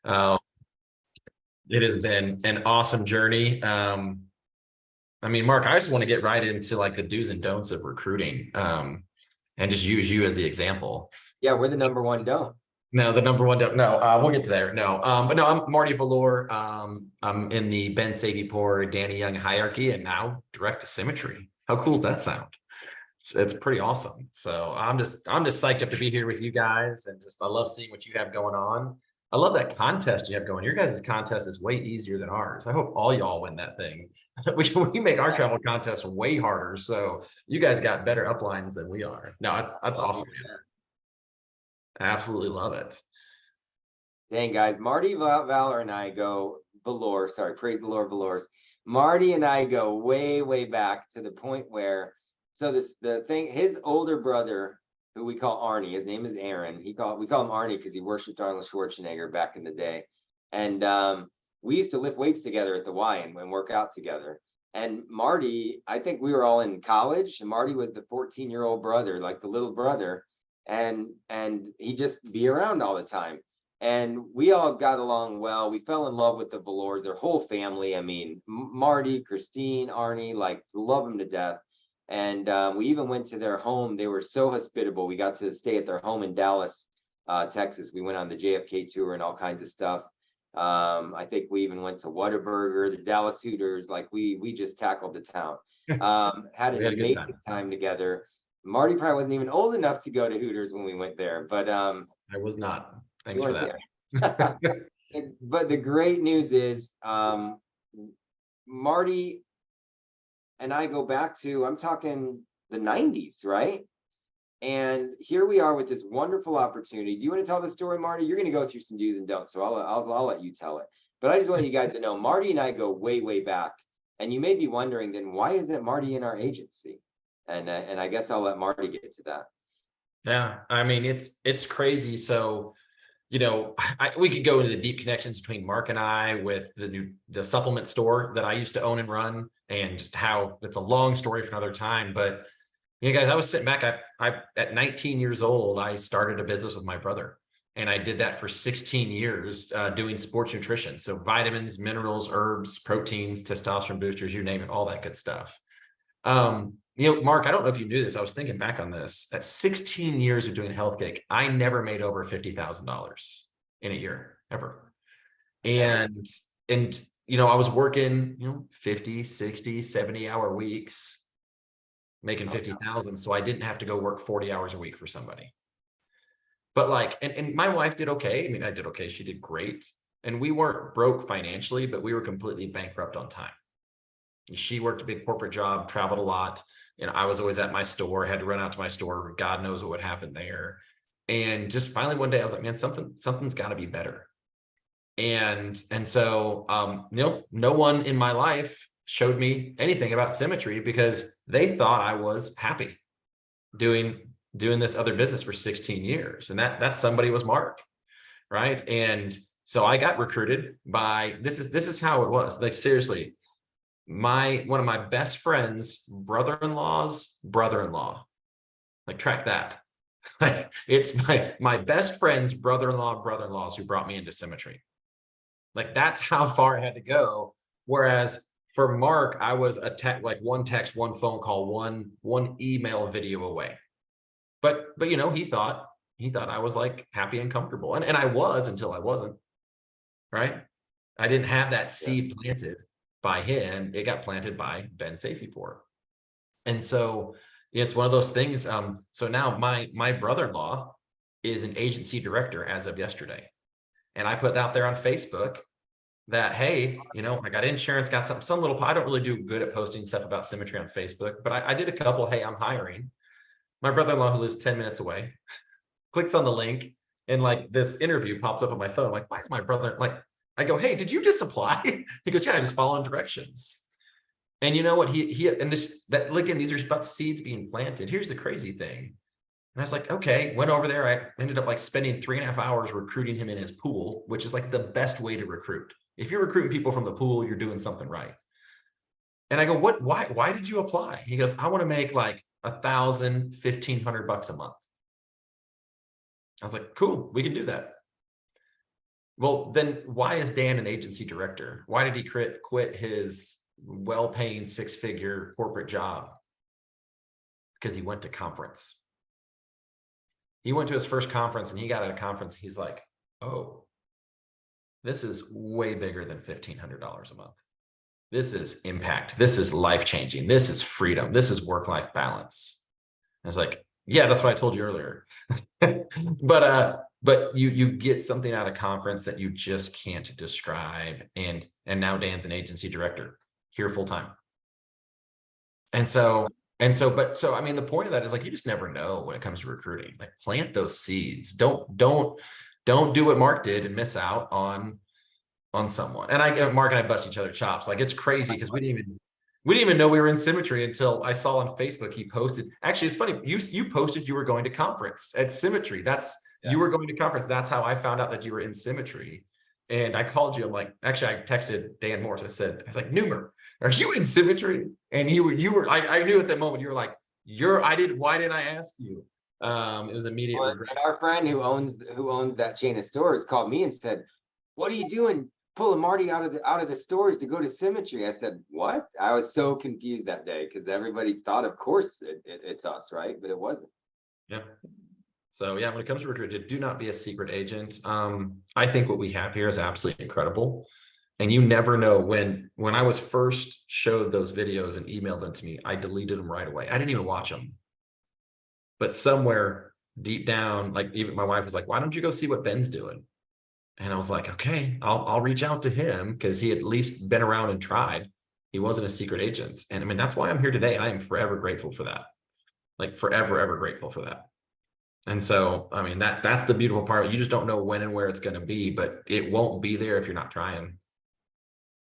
Uh, it has been an awesome journey. I mean, Mark, I just want to get right into like the do's and don'ts of recruiting, and just use you as the example. Yeah, we're the number one don't. No, the number one don't. No, we'll get to there. No, but no, I'm Marty Valor. I'm in the Ben Sapipor, Danny Young hierarchy, and now direct to Symmetry. How cool does that sound? It's pretty awesome. So I'm just psyched up to be here with you guys, and just I love seeing what you have going on. I love that contest you have going. Your guys' contest is way easier than ours. I hope all y'all win that thing. We make our travel contest way harder. So you guys got better uplines than we are. No, that's awesome, man. I absolutely love it. Dang, guys, Marty, Valor, and I go Valor. Sorry, praise the Lord, Valors. Marty and I go way, way back to the point where, so his older brother, who we call Arnie, his name is Aaron. We call him Arnie because he worshipped Arnold Schwarzenegger back in the day. And we used to lift weights together at the Y and work out together. And Marty, I think we were all in college, and Marty was the 14-year-old brother, like the little brother. And he'd just be around all the time. And we all got along well. We fell in love with the Valors, their whole family. I mean, Marty, Christine, Arnie, like love them to death. And we even went to their home. They were so hospitable. We got to stay at their home in Dallas, Texas. We went on the JFK tour and all kinds of stuff. I think we even went to Whataburger, the Dallas Hooters. Like we just tackled the town. Had an amazing time together. Marty probably wasn't even old enough to go to Hooters when we went there, but I was not. Thanks for that. But the great news is Marty and I go back to, I'm talking the 90s, right? And here we are with this wonderful opportunity. Do you want to tell the story, Marty? You're going to go through some do's and don'ts, so I'll let you tell it. But I just want you guys to know, Marty and I go way, way back. And you may be wondering, then why isn't Marty in our agency? And I guess I'll let Marty get to that. Yeah, I mean, it's crazy. So, you know, we could go into the deep connections between Mark and I with the supplement store that I used to own and run, and just how it's a long story for another time. But you know, guys, I was sitting back. I at 19 years old, I started a business with my brother, and I did that for 16 years, doing sports nutrition. So vitamins, minerals, herbs, proteins, testosterone boosters, you name it, all that good stuff. You know, Mark, I don't know if you knew this. I was thinking back on this. At 16 years of doing health kick, I never made over $50,000 in a year, ever. And you know, I was working, you know, 50, 60, 70-hour weeks, making 50,000. So I didn't have to go work 40 hours a week for somebody. But like, and my wife did okay. I mean, I did okay. She did great. And we weren't broke financially, but we were completely bankrupt on time. She worked a big corporate job, traveled a lot. You know, I was always at my store, had to run out to my store. God knows what would happen there. And just finally one day I was like, man, something's got to be better. And so, you know, no one in my life showed me anything about Symmetry because they thought I was happy doing this other business for 16 years. And that somebody was Mark. Right. And so I got recruited by, this is how it was. Like, seriously, one of my best friends' brother-in-law's brother-in-law, like, track that. It's my best friend's brother-in-laws who brought me into Symmetry. Like, that's how far I had to go. Whereas for Mark, I was like one text, one phone call, one email video away. But you know, he thought I was like happy and comfortable, and I was, until I wasn't. Right? I didn't have that seed planted by him. It got planted by Ben Sapipor. And so it's one of those things. So now my brother-in-law is an agency director as of yesterday. And I put out there on Facebook that, hey, you know, I got insurance, got some little, I don't really do good at posting stuff about Symmetry on Facebook, but I did a couple, hey, I'm hiring. My brother-in-law, who lives 10 minutes away, clicks on the link, and like this interview pops up on my phone. I'm like, why is my brother, like, I go, hey, did you just apply? He goes, yeah, I just following directions. And you know what? Again, these are about seeds being planted. Here's the crazy thing. And I was like, okay, went over there. I ended up like spending 3.5 hours recruiting him in his pool, which is like the best way to recruit. If you're recruiting people from the pool, you're doing something right. And I go, why did you apply? He goes, I want to make like $1,000, $1,500 a month. I was like, cool, we can do that. Well, then why is Dan an agency director? Why did he quit his well-paying six-figure corporate job? Because he went to conference. He went to his first conference and he got at a conference. He's like, oh, this is way bigger than $1,500 a month. This is impact. This is life-changing. This is freedom. This is work-life balance. I was like, yeah, that's what I told you earlier. But you get something out of conference that you just can't describe. And now Dan's an agency director here full time. So I mean, the point of that is like, you just never know when it comes to recruiting. Like, plant those seeds. Don't do what Mark did and miss out on someone. And Mark and I bust each other chops. Like, it's crazy because we didn't even know we were in Symmetry until I saw on Facebook he posted. Actually, it's funny. You posted you were going to conference at Symmetry. You were going to conference. That's how I found out that you were in Symmetry. And I called you. I'm like, actually, I texted Dan Morse. I was like, Newmer, are you in Symmetry? And you were. I knew at that moment you were like, why didn't I ask you? It was immediate regret. And our friend who owns that chain of stores called me and said, "What are you doing? Pulling Marty out of the stores to go to Symmetry?" I said, "What?" I was so confused that day because everybody thought, of course, it's us, right? But it wasn't. Yeah. So yeah, when it comes to recruiting, do not be a secret agent. I think what we have here is absolutely incredible. And you never know when I was first showed those videos and emailed them to me, I deleted them right away. I didn't even watch them. But somewhere deep down, like, even my wife was like, why don't you go see what Ben's doing? And I was like, okay, I'll reach out to him because he at least been around and tried. He wasn't a secret agent. And I mean, that's why I'm here today. I am forever grateful for that. Like, forever, ever grateful for that. And so, I mean, that's the beautiful part. You just don't know when and where it's going to be, but it won't be there if you're not trying.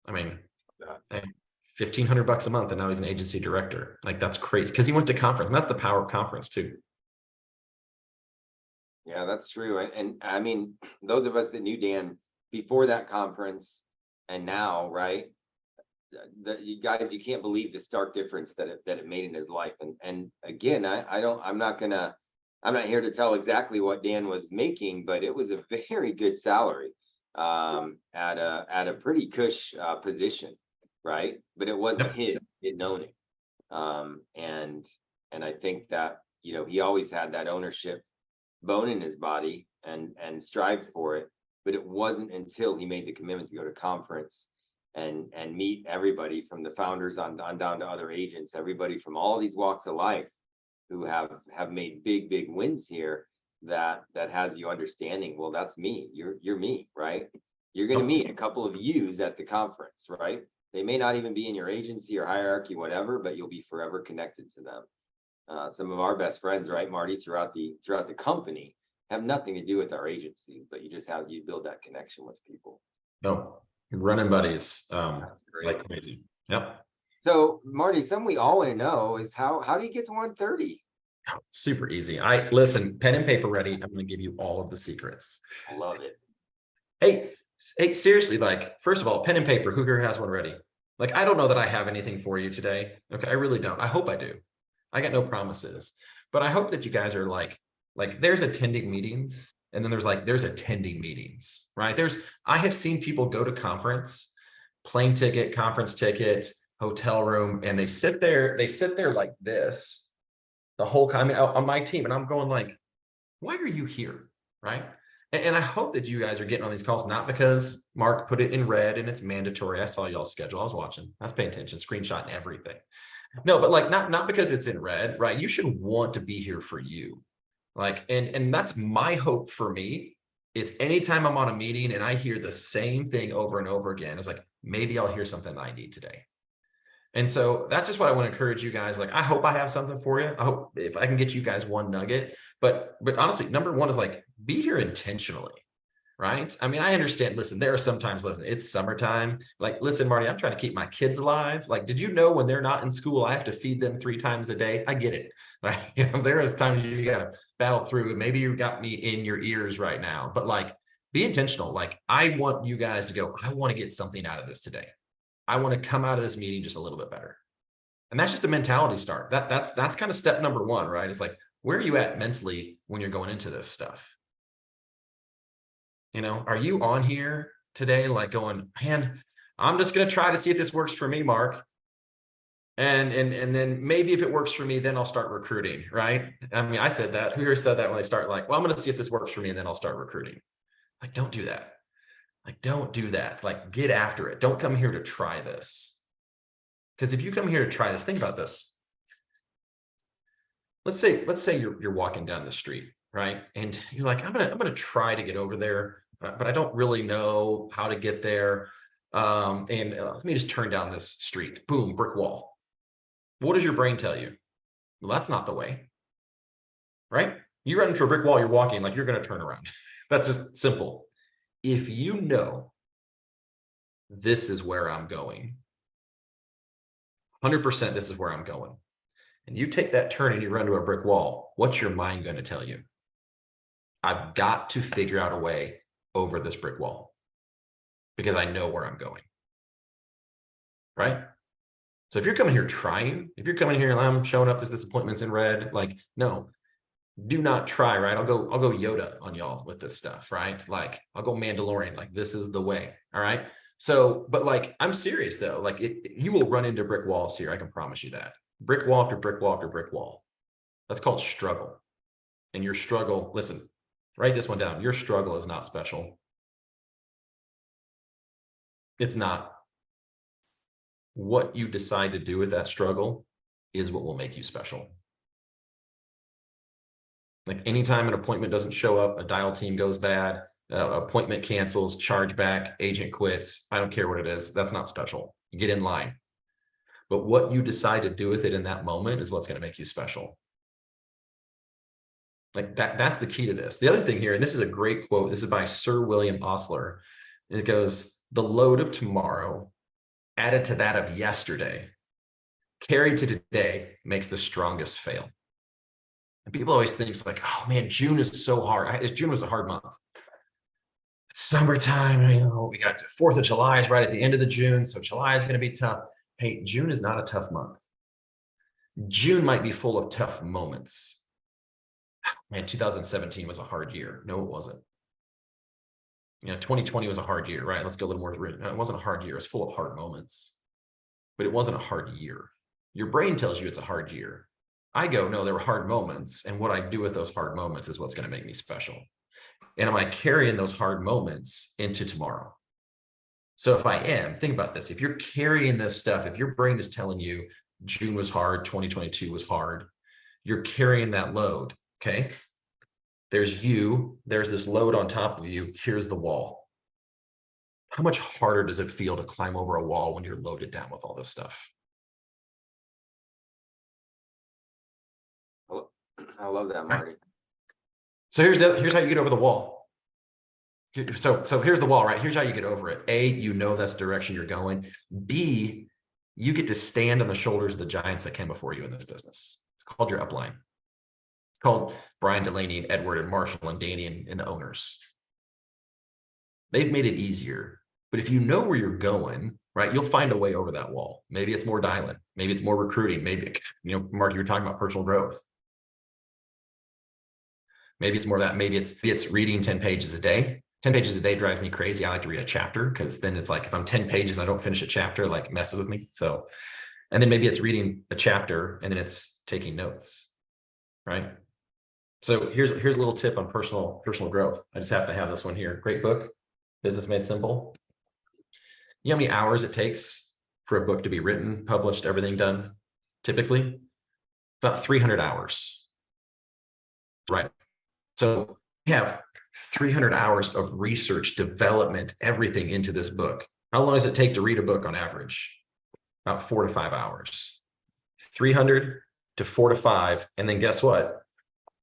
I mean, $1,500 a month, and now he's an agency director. Like, that's crazy because he went to conference. And that's the power of conference too. Yeah, that's true. And I mean, those of us that knew Dan before that conference and now, right? You guys, you can't believe the stark difference that it made in his life. And again, I'm not here to tell exactly what Dan was making, but it was a very good salary at a pretty cush position, right? But it wasn't his. He didn't own it. And I think that, he always had that ownership bone in his body and strived for it. But it wasn't until he made the commitment to go to conference and meet everybody from the founders on down to other agents, everybody from all these walks of life who have made big wins here, that has you understanding, well, that's me, you're me, right? You're going to meet a couple of yous at the conference, right? They may not even be in your agency or hierarchy, whatever, but you'll be forever connected to them. Some of our best friends, right, Marty, throughout the company have nothing to do with our agencies, but you build that connection with people. No, running buddies, like crazy. Yep. So Marty, something we all want to know is how do you get to 130? Oh, super easy. Listen, pen and paper ready. I'm going to give you all of the secrets. I love it. Hey, seriously, like, first of all, pen and paper, who here has one ready? Like, I don't know that I have anything for you today. Okay, I really don't. I hope I do. I got no promises, but I hope that you guys are like there's attending meetings, and then there's attending meetings, right? I have seen people go to conference, plane ticket, conference ticket, hotel room, and they sit there like this the whole time. I mean, on my team, and I'm going like, why are you here, right? And I hope that you guys are getting on these calls, not because Mark put it in red and it's mandatory. I saw y'all's schedule. I was watching. I was paying attention, screenshotting everything. No, but like, not because it's in red, right? You should want to be here for you. Like, and that's my hope for me, is anytime I'm on a meeting and I hear the same thing over and over again, it's like, maybe I'll hear something I need today. And so that's just what I want to encourage you guys. Like, I hope I have something for you. I hope if I can get you guys one nugget, but honestly, number one is like, be here intentionally. Right? I mean, I understand. Listen, there are sometimes, it's summertime. Like, listen, Marty, I'm trying to keep my kids alive. Like, did you know when they're not in school, I have to feed them 3 times a day? I get it. Right? There is times you got to battle through. Maybe you got me in your ears right now, but like, be intentional. Like, I want you guys to go, I want to get something out of this today. I want to come out of this meeting just a little bit better. And that's just a mentality start. That's kind of step number one, right? It's like, where are you at mentally when you're going into this stuff? Are you on here today like going, man, I'm just going to try to see if this works for me, Mark. And then maybe if it works for me, then I'll start recruiting, right? I mean, I said that. Who here said that when they start like, well, I'm going to see if this works for me and then I'll start recruiting. Like, don't do that. Like, don't do that. Like, get after it. Don't come here to try this. Because if you come here to try this, think about this. Let's say you're walking down the street, right? And you're like, I'm gonna try to get over there, but I don't really know how to get there. Let me just turn down this street. Boom, brick wall. What does your brain tell you? Well, that's not the way, right? You run into a brick wall, you're walking, like you're going to turn around. That's just simple. If you know this is where I'm going, 100% this is where I'm going, and you take that turn and you run to a brick wall, what's your mind going to tell you? I've got to figure out a way over this brick wall because I know where I'm going, right? So if you're coming here trying, if you're coming here and I'm showing up, this appointment's in red, like, no, do not try, right? I'll go Yoda on y'all with this stuff, right? Like, I'll go Mandalorian, like, this is the way, all right? So, but like, I'm serious though, like you will run into brick walls here. I can promise you that. Brick wall after brick wall after brick wall. That's called struggle. And your struggle, listen, write this one down. Your struggle is not special. It's not. What you decide to do with that struggle is what will make you special. Like anytime an appointment doesn't show up, a dial team goes bad, appointment cancels, charge back, agent quits. I don't care what it is. That's not special. You get in line. But what you decide to do with it in that moment is what's going to make you special. Like that's the key to this. The other thing here, and this is a great quote. This is by Sir William Osler. It goes, the load of tomorrow added to that of yesterday, carried to today, makes the strongest fail. And people always think like, oh man, June is so hard. June was a hard month. It's summertime, we got to 4th of July is right at the end of the June. So July is going to be tough. Hey, June is not a tough month. June might be full of tough moments. Man, 2017 was a hard year. No, it wasn't. 2020 was a hard year, right? Let's go a little more. It wasn't a hard year. It was full of hard moments, but it wasn't a hard year. Your brain tells you it's a hard year. I go, no, there were hard moments. And what I do with those hard moments is what's going to make me special. And am I carrying those hard moments into tomorrow? So if I am, think about this. If you're carrying this stuff, if your brain is telling you June was hard, 2022 was hard, you're carrying that load, okay? There's you, there's this load on top of you, here's the wall. How much harder does it feel to climb over a wall when you're loaded down with all this stuff? I love that, Marty. So here's how you get over the wall. So here's the wall, right? Here's how you get over it. A, you know that's the direction you're going. B, you get to stand on the shoulders of the giants that came before you in this business. It's called your upline. It's called Brian Delaney and Edward and Marshall and Danny and the owners. They've made it easier. But if you know where you're going, right, you'll find a way over that wall. Maybe it's more dialing. Maybe it's more recruiting. Maybe, Mark, you were talking about personal growth. Maybe it's more that. Maybe it's reading 10 pages a day. 10 pages a day drives me crazy. I like to read a chapter because then it's like if I'm 10 pages and I don't finish a chapter, like messes with me. So, and then maybe it's reading a chapter and then it's taking notes, right? So here's a little tip on personal growth. I just happen to have this one here. Great book, Business Made Simple. You know how many hours it takes for a book to be written, published, everything done? Typically, about 300 hours, right? So we have 300 hours of research, development, everything into this book. How long does it take to read a book on average? About 4 to 5 hours. 300 to 4 to 5. And then guess what?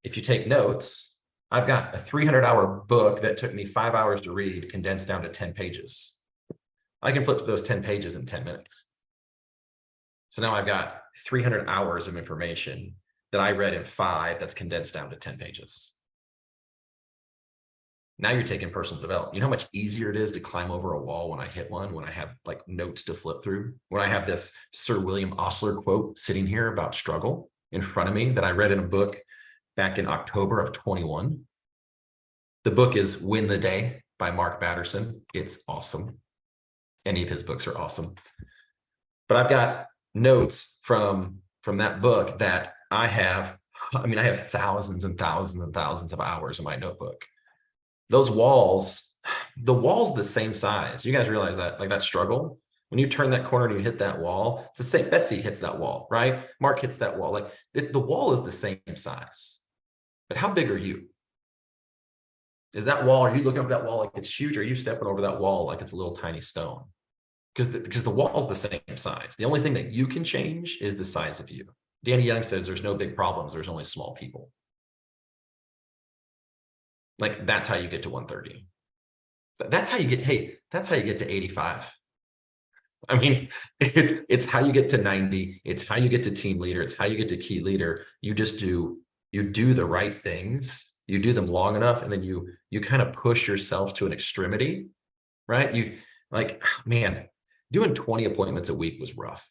If you take notes, I've got a 300-hour book that took me 5 hours to read, condensed down to 10 pages. I can flip to those 10 pages in 10 minutes. So now I've got 300 hours of information that I read in 5 that's condensed down to 10 pages. Now you're taking personal development. You know how much easier it is to climb over a wall when I hit one, when I have like notes to flip through, when I have this Sir William Osler quote sitting here about struggle in front of me that I read in a book back in October of 21. The book is Win the Day by Mark Batterson. It's awesome. Any of his books are awesome. But I've got notes from that book that I have. I mean, I have thousands and thousands and thousands of hours in my notebook. Those walls, the wall's the same size. You guys realize that, like that struggle? When you turn that corner and you hit that wall, it's the same. Betsy hits that wall, right? Mark hits that wall. Like the wall is the same size. But how big are you? Is that wall, are you looking up that wall like it's huge, or are you stepping over that wall like it's a little tiny stone? Because the wall is the same size. The only thing that you can change is the size of you. Danny Young says there's no big problems, there's only small people. Like that's how you get to 130. That's how you get, hey, that's how you get to 85. I mean, it's how you get to 90. It's how you get to team leader. It's how you get to key leader. You do the right things. You do them long enough, and then you kind of push yourself to an extremity, right? You like, man, doing 20 appointments a week was rough.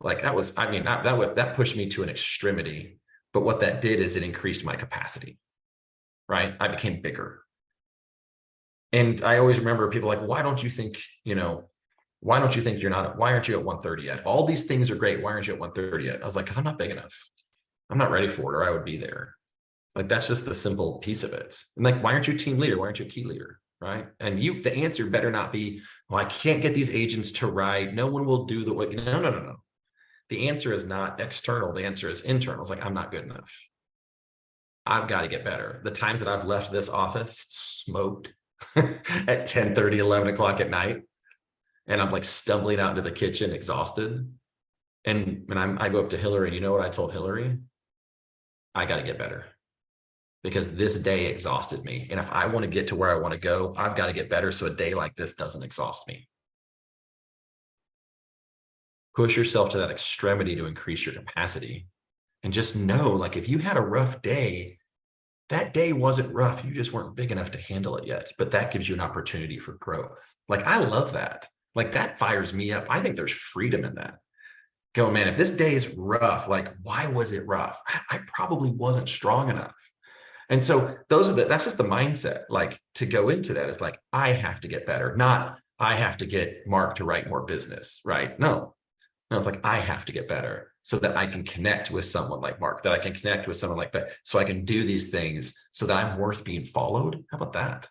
Like that was, I mean, that pushed me to an extremity. But what that did is it increased my capacity, right? I became bigger. And I always remember people like, why don't you think you're not, why aren't you at 130 yet? If all these things are great, why aren't you at 130 yet? I was like, because I'm not big enough. I'm not ready for it, or I would be there. Like, that's just the simple piece of it. And like, why aren't you a team leader? Why aren't you a key leader? Right. And the answer better not be, well, I can't get these agents to write. No one will do the work. No. The answer is not external. The answer is internal. It's like, I'm not good enough. I've got to get better. The times that I've left this office smoked at 10:30, 11 o'clock at night, and I'm like stumbling out into the kitchen exhausted. And I go up to Hillary, and you know what I told Hillary? I got to get better, because this day exhausted me. And if I want to get to where I want to go, I've got to get better so a day like this doesn't exhaust me. Push yourself to that extremity to increase your capacity. And just know, like, if you had a rough day, that day wasn't rough. You just weren't big enough to handle it yet. But that gives you an opportunity for growth. Like, I love that. Like, that fires me up. I think there's freedom in that. Go, man, if this day is rough, like, why was it rough? I probably wasn't strong enough. And so that's just the mindset, like, to go into that is like, I have to get better, not I have to get Mark to write more business, right? No, it's like, I have to get better so that I can connect with someone like Mark, that I can connect with someone like that, so I can do these things so that I'm worth being followed. How about that?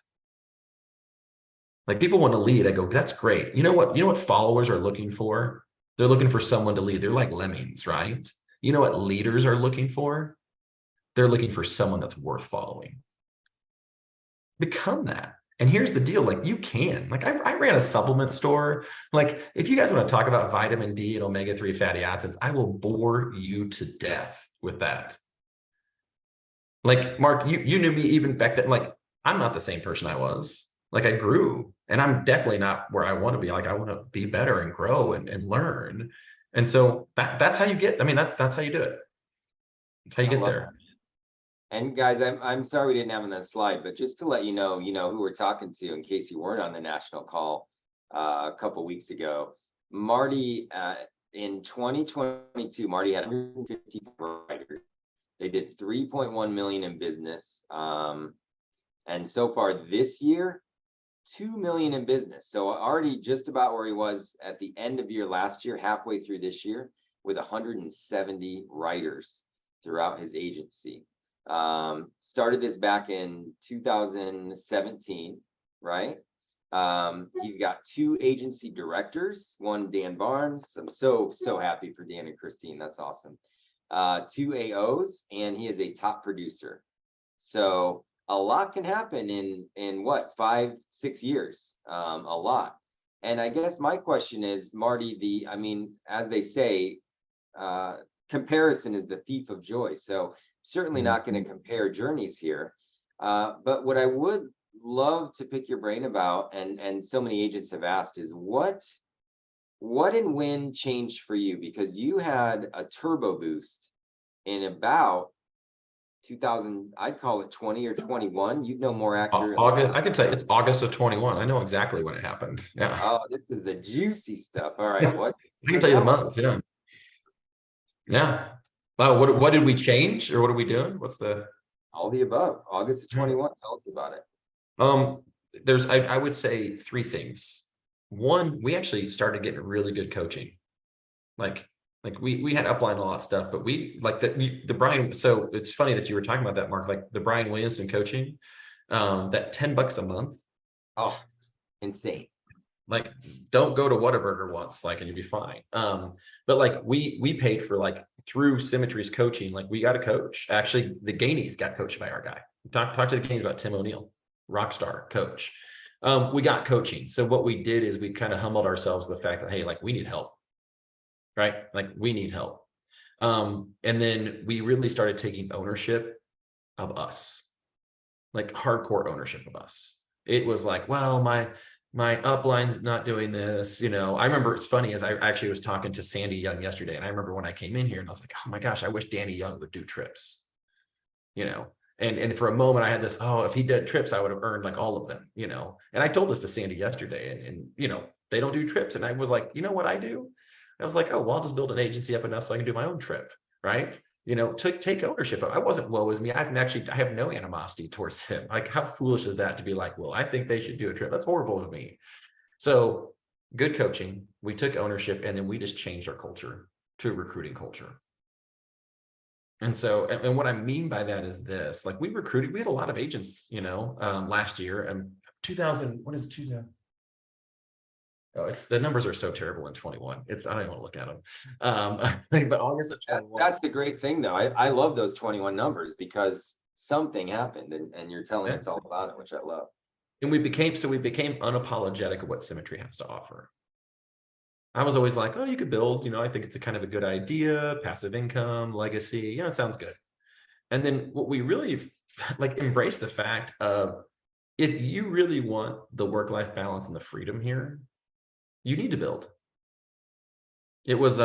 Like, people want to lead. I go, that's great. You know what followers are looking for? They're looking for someone to lead. They're like lemmings, right? You know what leaders are looking for? They're looking for someone that's worth following. Become that. And here's the deal, like, you can, like, I ran a supplement store. Like, if you guys want to talk about vitamin D and omega-3 fatty acids, I will bore you to death with that. Like, Mark, you knew me even back then. Like, I'm not the same person I was. Like, I grew, and I'm definitely not where I want to be. Like, I want to be better and grow and learn. And so that's how you get, I mean, that's how you do it. That's how you get there. And guys, I'm sorry we didn't have on that slide, but just to let you know who we're talking to in case you weren't on the national call a couple weeks ago. Marty, in 2022, Marty had 150 writers. They did 3.1 million in business, and so far this year, 2 million in business. So already just about where he was at the end of year last year, halfway through this year, with 170 writers throughout his agency. Started this back in 2017, right? He's got 2 agency directors, one Dan Barnes. I'm so happy for Dan and Christine. That's awesome. 2 AOs, and he is a top producer. So a lot can happen in what, 5-6 years, a lot. And I guess my question is, Marty, as they say, comparison is the thief of joy. So certainly not going to compare journeys here. But what I would love to pick your brain about, and so many agents have asked, is what and when changed for you? Because you had a turbo boost in about 2000, I'd call it 20 or 21. You'd know more accurately. August, I can tell you, it's August of 21. I know exactly when it happened. Yeah. Oh, this is the juicy stuff. All right. What? I can tell you the month. Yeah. Yeah. What did we change, or what are we doing? What's the all the above? August of 21. Tell us about it. I would say three things. One, we actually started getting really good coaching. Like we had upline a lot of stuff, but we like the Brian. So it's funny that you were talking about that, Mark, like the Brian Williamson coaching, that $10 a month. Oh, insane. Like, don't go to Whataburger once, like, and you'll be fine. But like we paid for, like, through Symmetry's coaching, like we got a coach. Actually, the Gainies got coached by our guy. Talk to the Gainies about Tim O'Neill, rock star coach. We got coaching. So what we did is we kind of humbled ourselves to the fact that, hey, like, we need help, right? Like, we need help. And then we really started taking ownership of us, like hardcore ownership of us. It was like, well, my upline's not doing this. I remember, it's funny, as I actually was talking to Sandy Young yesterday, and I remember when I came in here and I was like, oh my gosh, I wish Danny Young would do trips, and for a moment I had this, oh, if he did trips, I would have earned like all of them, and I told this to Sandy yesterday, and they don't do trips. And I was like, you know what I do? I was like, oh, well, I'll just build an agency up enough so I can do my own trip, right? To take ownership of. I wasn't woe is me. I have no animosity towards him. Like, how foolish is that to be like, well, I think they should do a trip? That's horrible of me. So good coaching. We took ownership, and then we just changed our culture to a recruiting culture. And so, and what I mean by that is this: like, we had a lot of agents, last year, and 2000, what is 2000? Oh, it's the numbers are so terrible in 21. I don't even want to look at them. But August of 21. That's the great thing, though. I love those 21 numbers because something happened, and you're telling us all about it, which I love. And we became unapologetic of what Symmetry has to offer. I was always like, oh, you could build, I think it's a kind of a good idea, passive income, legacy, it sounds good. And then what we really like embrace the fact of, if you really want the work-life balance and the freedom here, you need to build. It was,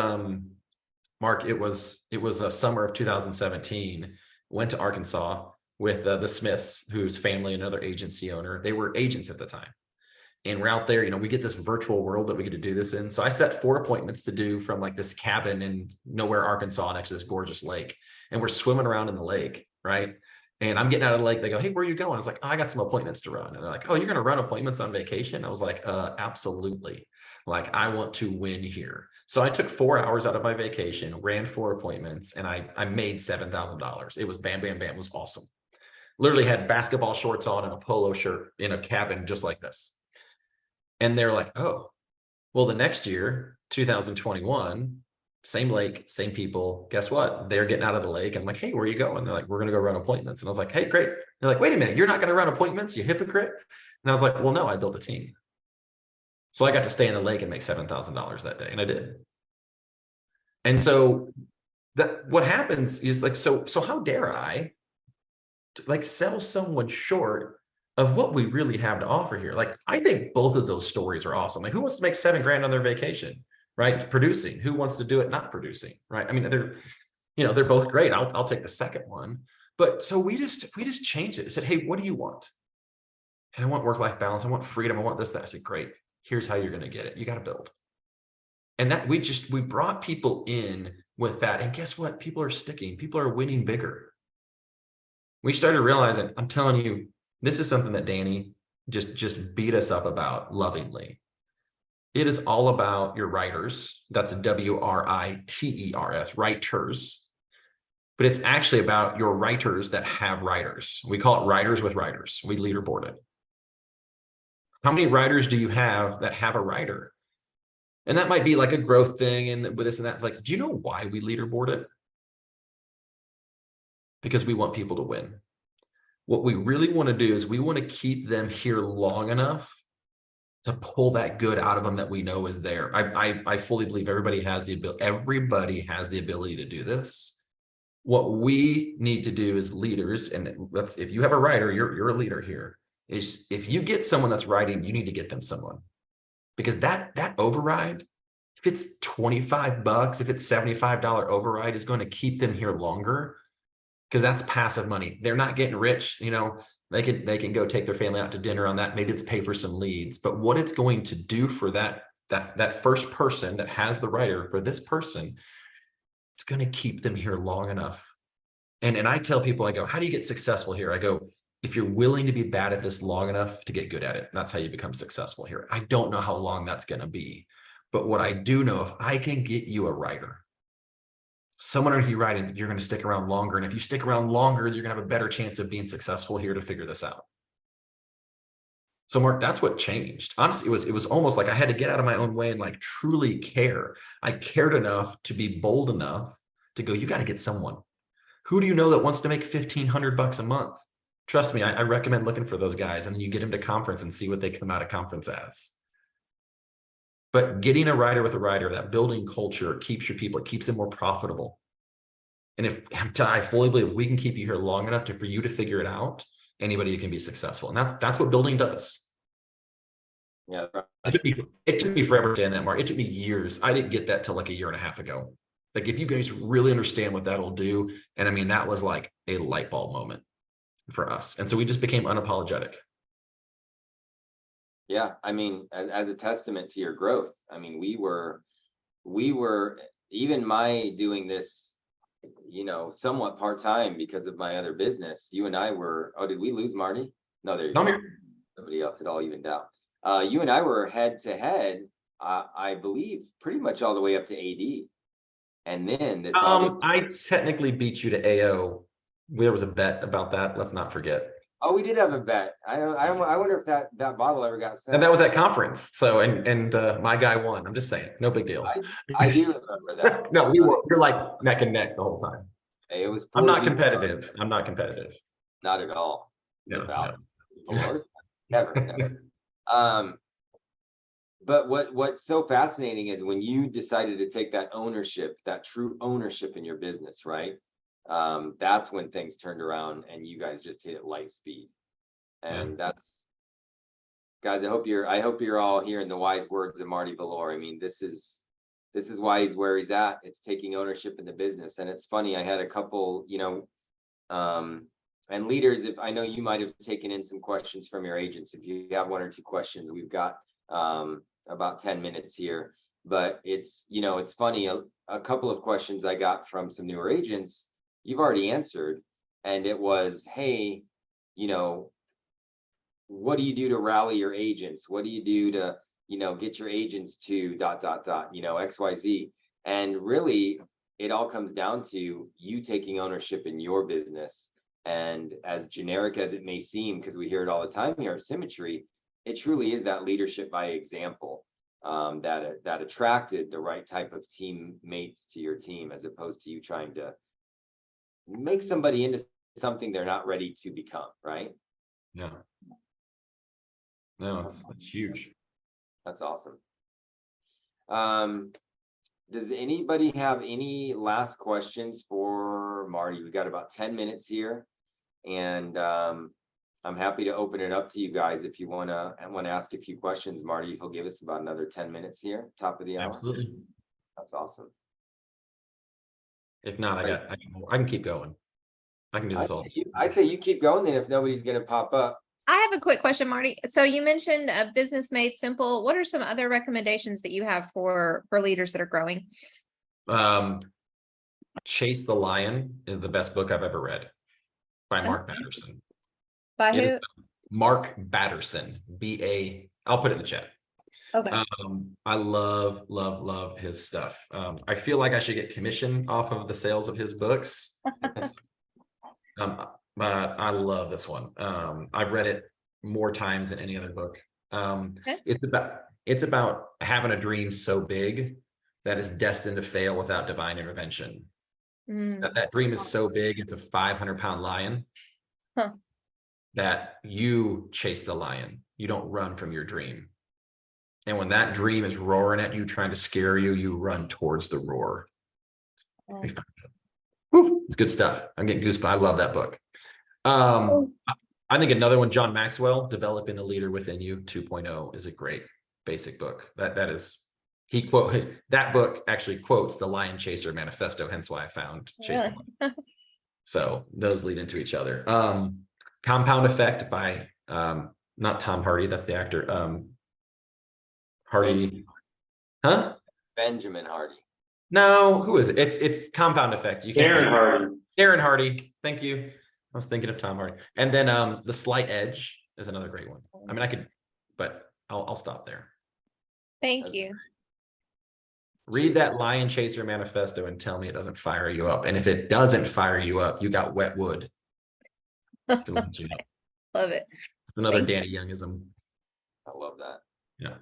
Mark, it was a summer of 2017, went to Arkansas with the Smiths, whose family, another agency owner. They were agents at the time. And we're out there, we get this virtual world that we get to do this in. So I set 4 appointments to do from like this cabin in nowhere, Arkansas, next to this gorgeous lake. And we're swimming around in the lake, right? And I'm getting out of the lake. They go, hey, where are you going? I was like, oh, I got some appointments to run. And they're like, oh, you're going to run appointments on vacation? I was like, absolutely. Like, I want to win here. So I took 4 hours out of my vacation, ran 4 appointments, and I made $7,000. It was bam, bam, bam. It was awesome. Literally had basketball shorts on and a polo shirt in a cabin just like this. And they're like, oh, well, the next year, 2021, same lake, same people. Guess what? They're getting out of the lake. I'm like, hey, where are you going? They're like, we're going to go run appointments. And I was like, hey, great. They're like, wait a minute, you're not going to run appointments, you hypocrite? And I was like, well, no, I built a team. So I got to stay in the lake and make $7,000 that day. And I did. And so that what happens is like, so how dare I like sell someone short of what we really have to offer here? Like, I think both of those stories are awesome. Like, who wants to make $7,000 on their vacation, right? Producing. Who wants to do it not producing, right? I mean, they're both great. I'll take the second one. But so we just changed it. I said, hey, what do you want? And I want work-life balance. I want freedom. I want this, that. I said, great. Here's how you're going to get it. You got to build. And that we brought people in with that. And guess what? People are sticking. People are winning bigger. We started realizing, I'm telling you, this is something that Danny just beat us up about lovingly. It is all about your writers. That's WRITERS, writers. But it's actually about your writers that have writers. We call it writers with writers. We leaderboard it. How many writers do you have that have a writer? And that might be like a growth thing, and with this and that. It's like, do you know why we leaderboard it? Because we want people to win. What we really want to do is we want to keep them here long enough to pull that good out of them that we know is there. I fully believe everybody has the ability to do this. What we need to do as leaders, and if you have a writer, you're a leader here, is if you get someone that's writing, you need to get them someone. Because that override, if it's $25, if it's $75 override, is going to keep them here longer, because that's passive money. They're not getting rich. They can go take their family out to dinner on that. Maybe it's pay for some leads. But what it's going to do for that first person that has the writer, for this person, it's going to keep them here long enough. And I tell people, I go, how do you get successful here? I go, if you're willing to be bad at this long enough to get good at it, that's how you become successful here. I don't know how long that's going to be, but what I do know, if I can get you a writer, someone underneath you writing, you're going to stick around longer. And if you stick around longer, you're going to have a better chance of being successful here to figure this out. So Mark, that's what changed. Honestly, it was almost like I had to get out of my own way and like truly care. I cared enough to be bold enough to go, you got to get someone. Who do you know that wants to make $1,500 a month? Trust me, I recommend looking for those guys, and then you get them to conference and see what they come out of conference as. But getting a writer with a writer, that building culture keeps your people, it keeps them more profitable. And if I fully believe we can keep you here long enough for you to figure it out, anybody can be successful. And that's what building does. Yeah. It took me forever to understand that, Mark. It took me years. I didn't get that till like a year and a half ago. Like, if you guys really understand what that'll do. And I mean, that was like a light bulb moment for us. And so we just became unapologetic. Yeah. I mean, as a testament to your growth, I mean, we were even my doing this, somewhat part-time because of my other business. You and I were, did we lose Marty? No, there you go. Somebody else had all evened out. You and I were head to head, I believe, pretty much all the way up to AD. And then this I technically beat you to AO. There was a bet about that. Let's not forget. Oh, we did have a bet. I wonder if that bottle ever got sent. And that was at conference. So and my guy won. I'm just saying, no big deal. I do remember that. No, you're like neck and neck the whole time. Hey, it was. I'm not competitive. I'm not competitive. Not at all. No. Never. But what's so fascinating is when you decided to take that ownership, that true ownership in your business, right? That's when things turned around and you guys just hit it light speed. And that's, guys, I hope you're all hearing the wise words of Marty Valor. I mean, this is why he's where he's at. It's taking ownership in the business. And it's funny, I had a couple, and leaders, if I know you might have taken in some questions from your agents. If you have one or two questions, we've got about 10 minutes here. But it's funny, a couple of questions I got from some newer agents, you've already answered. And it was, hey, what do you do to rally your agents? What do you do to, get your agents to ... XYZ. And really, it all comes down to you taking ownership in your business. And as generic as it may seem, because we hear it all the time here at Symmetry, it truly is that leadership by example that attracted the right type of teammates to your team, as opposed to you trying to make somebody into something they're not ready to become, right? Yeah. No, it's huge. That's awesome. Does anybody have any last questions for Marty? We've got about 10 minutes here, and I'm happy to open it up to you guys if you want to ask a few questions. Marty, he'll give us about another 10 minutes here, top of the hour. Absolutely. That's awesome. If not, I can keep going. I can do this all. I say you keep going then if nobody's going to pop up. I have a quick question, Marty. So you mentioned a business made simple. What are some other recommendations that you have for leaders that are growing? Chase the Lion is the best book I've ever read, by Mark Batterson. By who? Mark Batterson. I'll put it in the chat. Okay. I love his stuff. I feel like I should get commission off of the sales of his books. But I love this one. I've read it more times than any other book. Okay. It's about having a dream so big that is destined to fail without divine intervention. That dream is so big, it's a 500-pound lion. Huh. That you chase the lion. You don't run from your dream. And when that dream is roaring at you, trying to scare you, you run towards the roar. Woo, it's good stuff. I'm getting goosebumps. I love that book. I think another one, John Maxwell, Developing the Leader Within You 2.0, is a great basic book. That book actually quotes the Lion Chaser Manifesto, hence why I found Chase the Lion. So those lead into each other. Compound Effect by not Tom Hardy, that's the actor. Hardy. Huh? Benjamin Hardy. No, who is it? It's Compound Effect. You can't. Darren Hardy. Darren Hardy. Thank you. was thinking of Tom Hardy. And then the Slight Edge is another great one. I mean, I could, but I'll stop there. Thank That's you. Read that Lion Chaser manifesto and tell me it doesn't fire you up. And if it doesn't fire you up, you got wet wood. Love it. It's another Thank you. Danny Youngism. I love that. Yeah.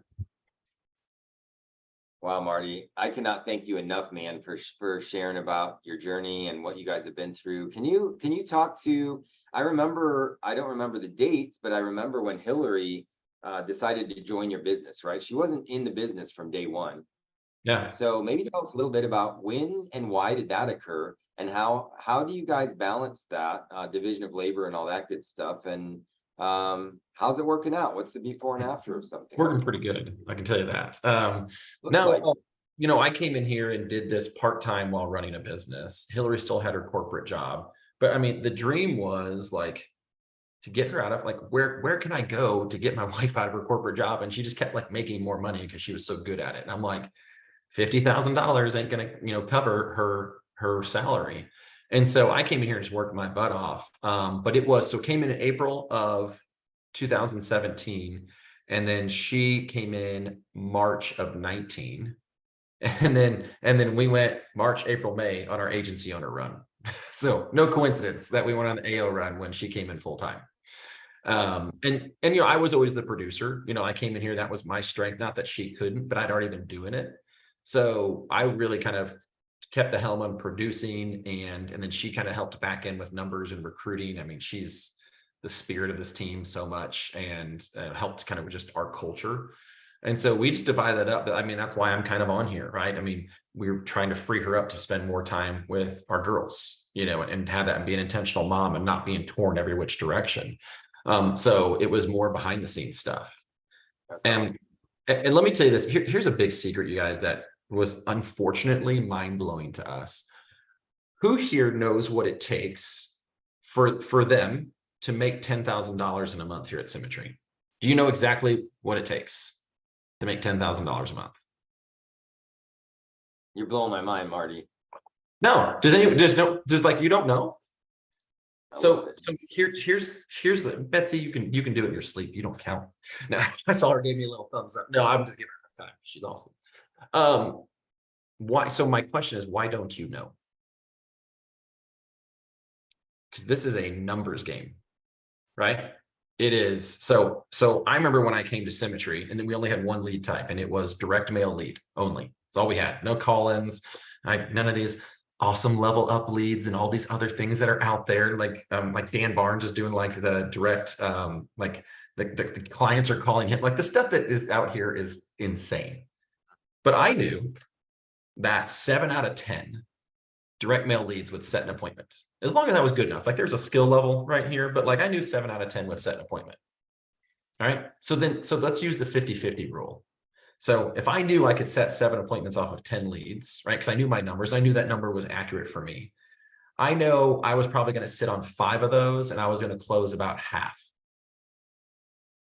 Wow, Marty, I cannot thank you enough, man, for sharing about your journey and what you guys have been through. Can you talk to, I don't remember the dates, but I remember when Hillary decided to join your business, right? She wasn't in the business from day one. Yeah. So maybe tell us a little bit about when and why did that occur, and how do you guys balance that division of labor and all that good stuff? And how's it working out? What's the before and after of something? Working pretty good, I can tell you that. Looks No, like- you know, I came in here and did this part-time while running a business. Hillary still had her corporate job, but I mean, the dream was like to get her out of like, where can I go to get my wife out of her corporate job? And she just kept like making more money because she was so good at it. And I'm like, $50,000 ain't gonna, you know, cover her salary. And so I came in here and just worked my butt off. But came in April of 2017, and then she came in March of 19. And then we went March, April, May on our agency owner run. So no coincidence that we went on the AO run when she came in full time. And you know, I was always the producer. You know, I came in here, that was my strength. Not that she couldn't, but I'd already been doing it. So I really kind of kept the helm on producing, and then she kind of helped back in with numbers and recruiting. I mean, she's the spirit of this team so much, and helped kind of just our culture. And so we just divide that up. I mean, that's why I'm kind of on here, right? I mean, we're trying to free her up to spend more time with our girls, you know, and have that and be an intentional mom and not being torn every which direction. So it was more behind the scenes stuff. That's And awesome. and let me tell you this, here's a big secret, you guys, that was unfortunately mind-blowing to us. Who here knows what it takes for them to make $10,000 in a month here at Symmetry? Do you know exactly what it takes to make $10,000 a month? You're blowing my mind, Marty. No, does like, you don't know? I love So it. here's the Betsy, you can do it in your sleep. You don't count. No, I saw her gave me a little thumbs up. No, I'm just giving her a time. She's awesome. Why? So my question is, why don't you know? Because this is a numbers game, right? It is. So I remember when I came to Symmetry, and then we only had one lead type, and it was direct mail lead only. That's all we had. No call-ins, none of these awesome level up leads and all these other things that are out there. Like Dan Barnes is doing like the direct, like the clients are calling him. Like the stuff that is out here is insane. But I knew that 7 out of 10 direct mail leads would set an appointment, as long as that was good enough. Like there's a skill level right here, but like I knew 7 out of 10 would set an appointment. All right. So let's use the 50-50 rule. So if I knew I could set 7 appointments off of 10 leads, right? Because I knew my numbers and I knew that number was accurate for me. I know I was probably going to sit on 5 of those and I was going to close about half.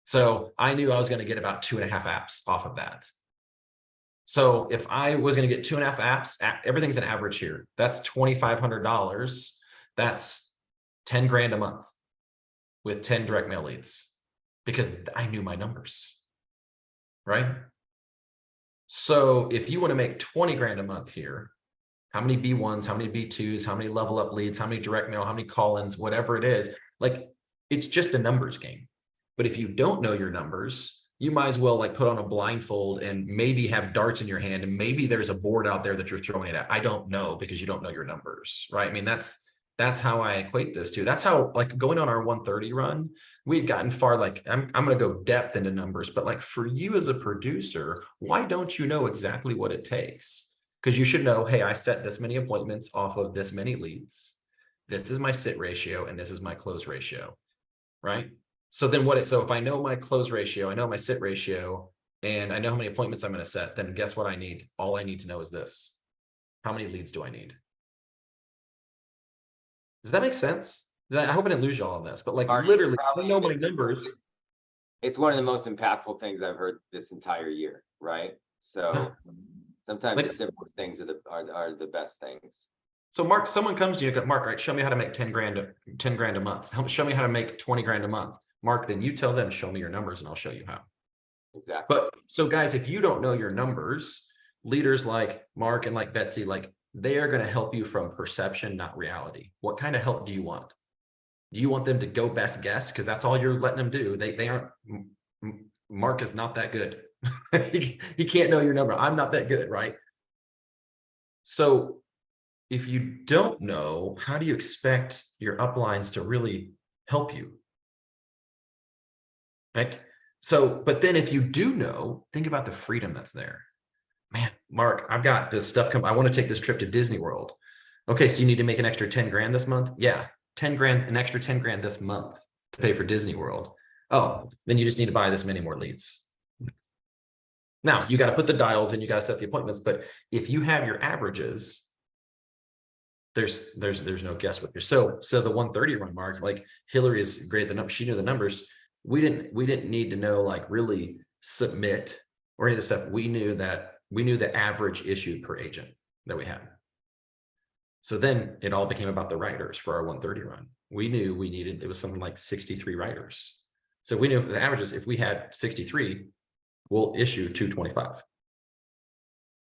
So I knew I was going to get about 2.5 apps off of that. So if I was going to get 2.5 apps, everything's an average here. That's $2,500. That's 10 grand a month with 10 direct mail leads, because I knew my numbers, right? So if you want to make 20 grand a month here, how many B1s, how many B2s, how many level up leads, how many direct mail, how many call-ins, whatever it is, like it's just a numbers game. But if you don't know your numbers, you might as well like put on a blindfold and maybe have darts in your hand, and maybe there's a board out there that you're throwing it at. I don't know, because you don't know your numbers, right? I mean, that's how I equate this to. That's how, like, going on our 130 run, we'd gotten far. Like I'm going to go depth into numbers, but like for you as a producer, why don't you know exactly what it takes? Because you should know, hey, I set this many appointments off of this many leads. This is my sit ratio and this is my close ratio, right? So then so if I know my close ratio, I know my sit ratio, and I know how many appointments I'm going to set, then guess what I need? All I need to know is this. How many leads do I need? Does that make sense? I hope I didn't lose you all on this, but like literally, I know my numbers. It's one of the most impactful things I've heard this entire year, right? So sometimes the simplest things are the best things. So Mark, someone comes to you, go, Mark, right, show me how to make 10 grand a month. Show me how to make 20 grand a month. Mark, then you tell them, show me your numbers and I'll show you how. Exactly. But so guys, if you don't know your numbers, leaders like Mark and like Betsy, like they are going to help you from perception, not reality. What kind of help do you want? Do you want them to go best guess? Because that's all you're letting them do. They aren't, Mark is not that good. he can't know your number. I'm not that good, right? So if you don't know, how do you expect your uplines to really help you? Like, so, but then if you do know, think about the freedom that's there. Man, Mark, I've got this stuff come. I want to take this trip to Disney World. Okay, so you need to make an extra 10 grand this month? Yeah, 10 grand, an extra 10 grand this month to pay for Disney World. Oh, then you just need to buy this many more leads. Now you got to put the dials in, you got to set the appointments. But if you have your averages, there's no guesswork here. So the 130 run, Mark, like Hillary is great. The number, she knew the numbers. We didn't need to know like really submit or any of the stuff. We knew the average issued per agent that we had. So then it all became about the writers for our 130 run. We knew it was something like 63 writers. So we knew the averages, if we had 63, we'll issue 225.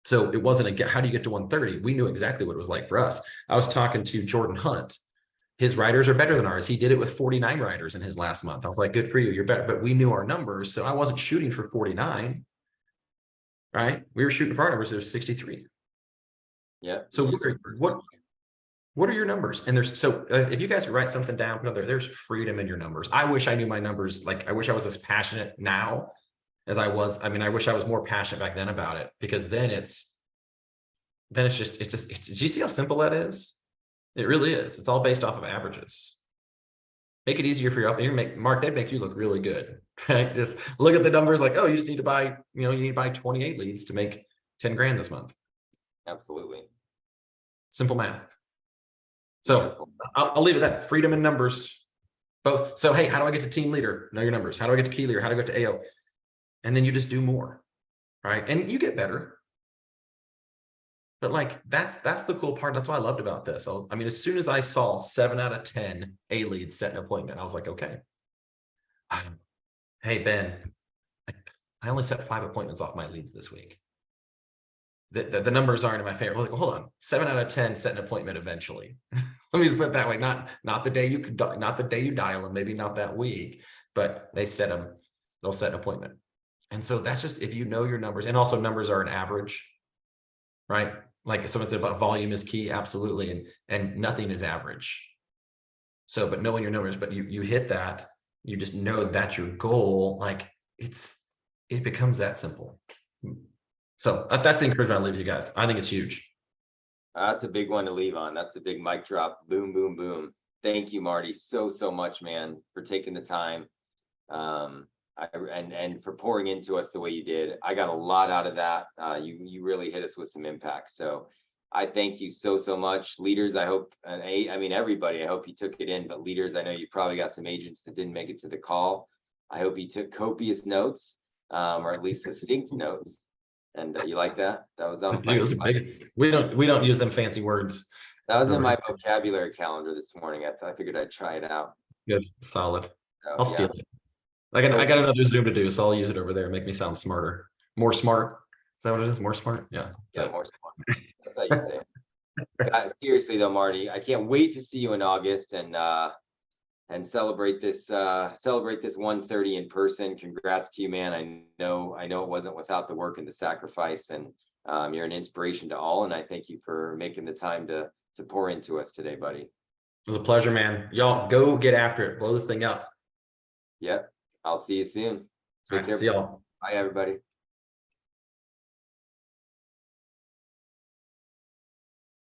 So it wasn't how do you get to 130? We knew exactly what it was like for us. I was talking to Jordan Hunt. His writers are better than ours. He did it with 49 writers in his last month. I was like, good for you. You're better. But we knew our numbers. So I wasn't shooting for 49, right? We were shooting for our numbers. There's 63. Yeah. So what are your numbers? And if you guys write something down, there's freedom in your numbers. I wish I knew my numbers. Like, I wish I was as passionate now as I was. I mean, I wish I was more passionate back then about it, because then it's just, do you see how simple that is? It really is. It's all based off of averages. Make it easier for your Mark, they'd make you look really good, right? Just look at the numbers like, oh, you just need to buy, you need to buy 28 leads to make 10 grand this month. Absolutely. Simple math. So I'll leave it at that. Freedom in numbers, both. So, hey, how do I get to team leader? Know your numbers. How do I get to key leader? How do I get to AO? And then you just do more, right? And you get better. But like, that's the cool part. That's what I loved about this. I mean, as soon as I saw 7 out of 10 A leads set an appointment, I was like, okay. Hey, Ben, I only set 5 appointments off my leads this week. The numbers aren't in my favor. Like, well, hold on, 7 out of 10 set an appointment eventually. Let me just put it that way. Not the day you dial them, maybe not that week, but they'll set an appointment. And so that's just, if you know your numbers, and also numbers are an average, right? Like someone said about volume is key, absolutely, and nothing is average. So, but knowing your numbers, but you hit that, you just know that's your goal. Like it becomes that simple. So that's the encouragement I leave with you guys. I think it's huge. That's a big one to leave on. That's a big mic drop. Boom, boom, boom. Thank you, Marty, so much, man, for taking the time. And for pouring into us the way you did. I got a lot out of that. You really hit us with some impact. So I thank you so much. Leaders, I hope, I mean, everybody, I hope you took it in, but leaders, I know you probably got some agents that didn't make it to the call. I hope you took copious notes, or at least succinct notes. And you like that? That was on. We don't use them fancy words. That was in my vocabulary calendar this morning. I figured I'd try it out. Good, solid. So, I'll steal it. I got another Zoom to do, so I'll use it over there and make me sound smarter. More smart. Is that what it is? More smart? Yeah. Yeah, more smart. That's how you say it. Seriously though, Marty, I can't wait to see you in August and celebrate this 130 in person. Congrats to you, man. I know it wasn't without the work and the sacrifice, and you're an inspiration to all. And I thank you for making the time to pour into us today, buddy. It was a pleasure, man. Y'all go get after it. Blow this thing up. Yep. I'll see you soon. Take care. See y'all. Bye, everybody.